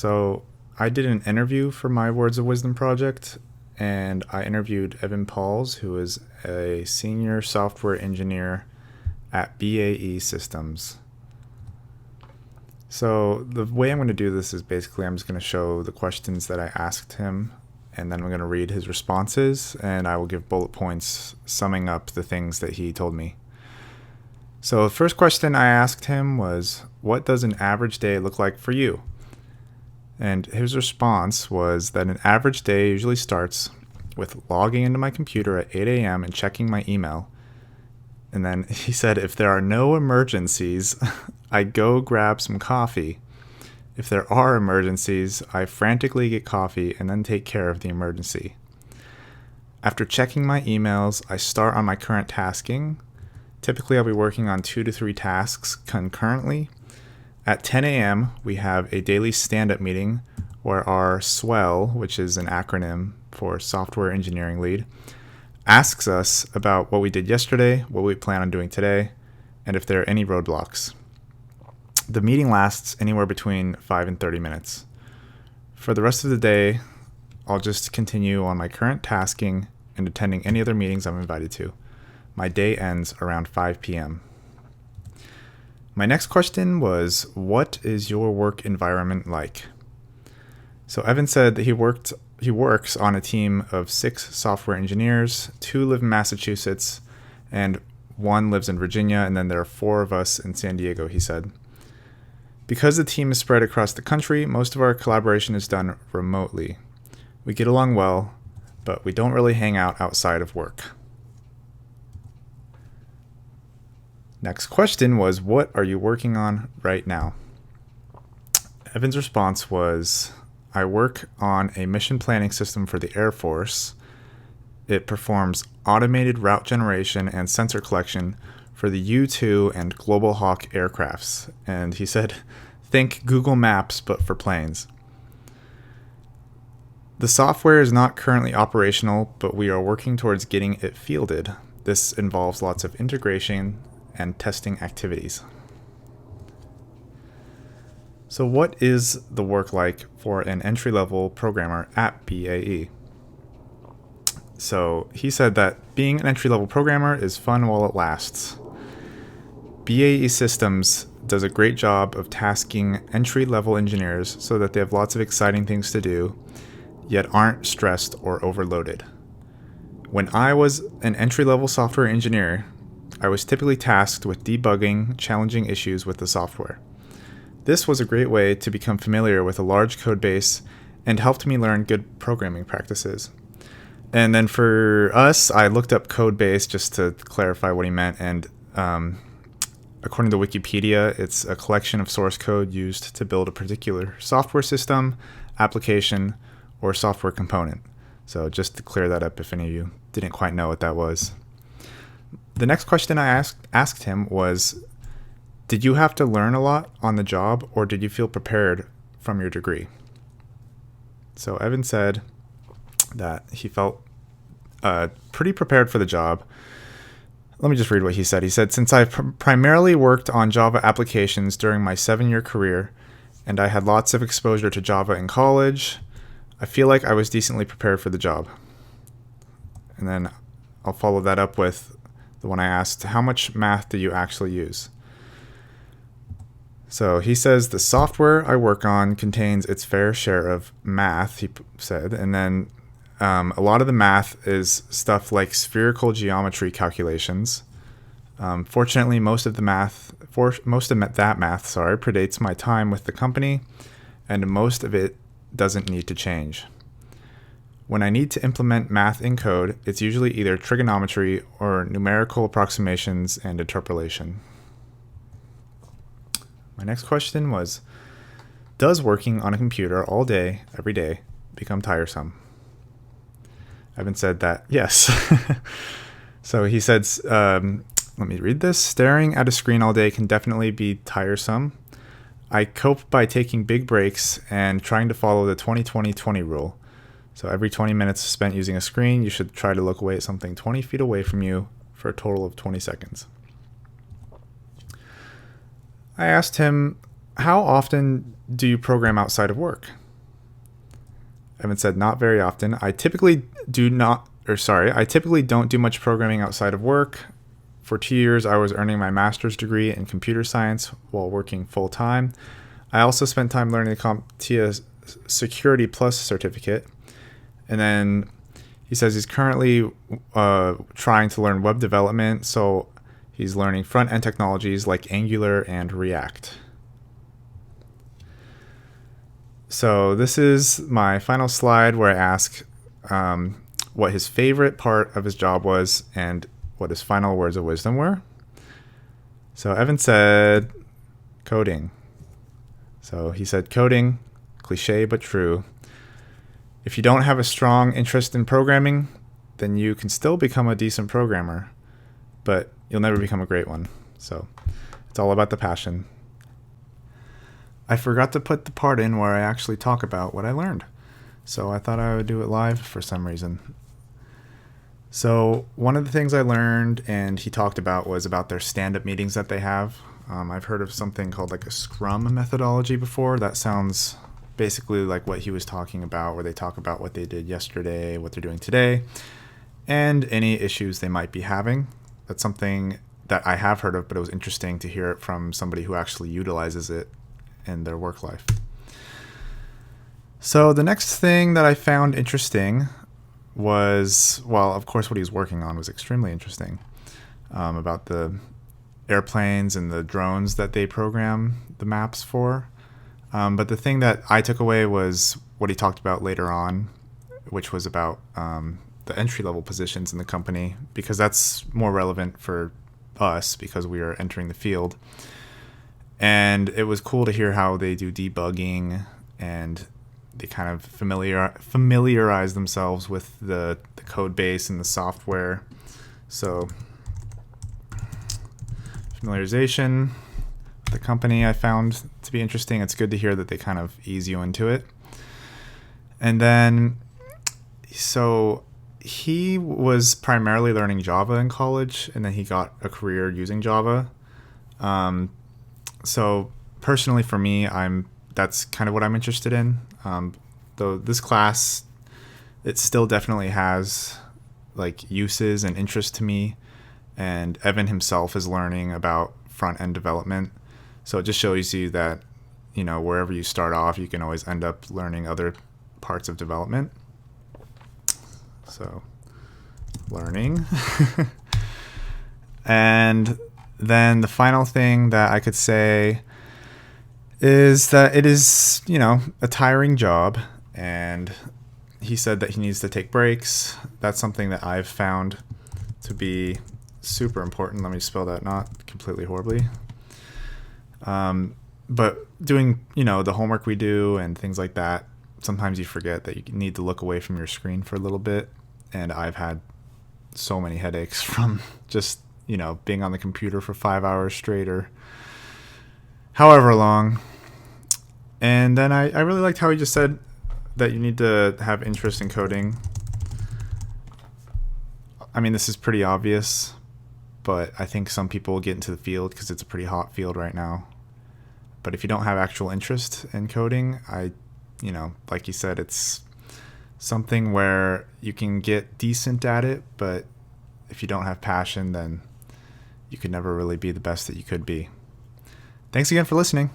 So I did an interview for my Words of Wisdom project, and I interviewed Evan Pauls, who is a senior software engineer at BAE Systems. So the way I'm going to do this is basically I'm just going to show the questions that I asked him, and then I'm going to read his responses, and I will give bullet points summing up the things that he told me. So the first question I asked him was, what does an average day look like for you? And his response was that an average day usually starts with logging into my computer at 8 a.m. and checking my email. And then he said, if there are no emergencies, I go grab some coffee. If there are emergencies, I frantically get coffee and then take care of the emergency. After checking my emails, I start on my current tasking. Typically, I'll be working on 2 to 3 tasks concurrently. At 10 a.m., we have a daily stand-up meeting where our SWEL, which is an acronym for Software Engineering Lead, asks us about what we did yesterday, what we plan on doing today, and if there are any roadblocks. The meeting lasts anywhere between 5 and 30 minutes. For the rest of the day, I'll just continue on my current tasking and attending any other meetings I'm invited to. My day ends around 5 p.m. My next question was, what is your work environment like? So Evan said that he works on a team of 6 software engineers, 2 live in Massachusetts, and 1 lives in Virginia, and then there are 4 of us in San Diego, he said. Because the team is spread across the country, most of our collaboration is done remotely. We get along well, but we don't really hang out outside of work. Next question was, what are you working on right now? Evan's response was, I work on a mission planning system for the Air Force. It performs automated route generation and sensor collection for the U-2 and Global Hawk aircrafts. And he said, think Google Maps, but for planes. The software is not currently operational, but we are working towards getting it fielded. This involves lots of integration and testing activities. So what is the work like for an entry-level programmer at BAE? So he said that being an entry-level programmer is fun while it lasts. BAE Systems does a great job of tasking entry-level engineers so that they have lots of exciting things to do, yet aren't stressed or overloaded. When I was an entry-level software engineer, I was typically tasked with debugging challenging issues with the software. This was a great way to become familiar with a large code base and helped me learn good programming practices. And then for us, I looked up code base just to clarify what he meant. And according to Wikipedia, it's a collection of source code used to build a particular software system, application, or software component. So just to clear that up if any of you didn't quite know what that was. The next question I asked him was, did you have to learn a lot on the job, or did you feel prepared from your degree? So Evan said that he felt pretty prepared for the job. Let me just read what he said. He said, since I've primarily worked on Java applications during my 7-year career, and I had lots of exposure to Java in college, I feel like I was decently prepared for the job. And then I'll follow that up with the one I asked, how much math do you actually use? So he says the software I work on contains its fair share of math, he said, and then a lot of the math is stuff like spherical geometry calculations. Fortunately, most of that math predates my time with the company, and most of it doesn't need to change. When I need to implement math in code, it's usually either trigonometry or numerical approximations and interpolation. My next question was, does working on a computer all day, every day, become tiresome? Evan said that, yes. So he said, let me read this. Staring at a screen all day can definitely be tiresome. I cope by taking big breaks and trying to follow the 20-20-20 rule. So every 20 minutes spent using a screen, you should try to look away at something 20 feet away from you for a total of 20 seconds. I asked him How often do you program outside of work? Evan said, not very often. I typically don't do much programming outside of work. For 2 years, I was earning my master's degree in computer science while working full time. I also spent time learning the CompTIA Security Plus certificate. And then he says he's currently trying to learn web development, so he's learning front-end technologies like Angular and React. So this is my final slide where I ask what his favorite part of his job was and what his final words of wisdom were. So Evan said coding. So he said coding, cliche but true. If you don't have a strong interest in programming, then you can still become a decent programmer, but you'll never become a great one. So it's all about the passion. I forgot to put the part in where I actually talk about what I learned, so I thought I would do it live for some reason. So one of the things I learned and he talked about was about their stand-up meetings that they have. I've heard of something called like a Scrum methodology before. That sounds basically like what he was talking about, where they talk about what they did yesterday, what they're doing today, and any issues they might be having. That's something that I have heard of, but it was interesting to hear it from somebody who actually utilizes it in their work life. So the next thing that I found interesting was, well, of course, what he was working on was extremely interesting, about the airplanes and the drones that they program the maps for. But the thing that I took away was what he talked about later on, which was about the entry-level positions in the company, because that's more relevant for us because we are entering the field. And it was cool to hear how they do debugging and they kind of familiarize themselves with the code base and the software. So familiarization with the company I found to be interesting. It's good to hear that they kind of ease you into it. And then, so he was primarily learning Java in college, and then he got a career using Java. So personally for me, that's kind of what I'm interested in. Though this class, it still definitely has like uses and interest to me. And Evan himself is learning about front-end development. So it just shows you that, you know, wherever you start off, you can always end up learning other parts of development. So learning. And then the final thing that I could say is that it is, you know, a tiring job, and he said that he needs to take breaks. That's something that I've found to be super important. Let me spell that not completely horribly. But doing, you know, the homework we do and things like that, sometimes you forget that you need to look away from your screen for a little bit. And I've had so many headaches from just, you know, being on the computer for 5 hours straight or however long. And then I really liked how he just said that you need to have interest in coding. I mean, this is pretty obvious, but I think some people get into the field because it's a pretty hot field right now. But if you don't have actual interest in coding, you know, like you said, it's something where you can get decent at it, but if you don't have passion, then you could never really be the best that you could be. Thanks again for listening.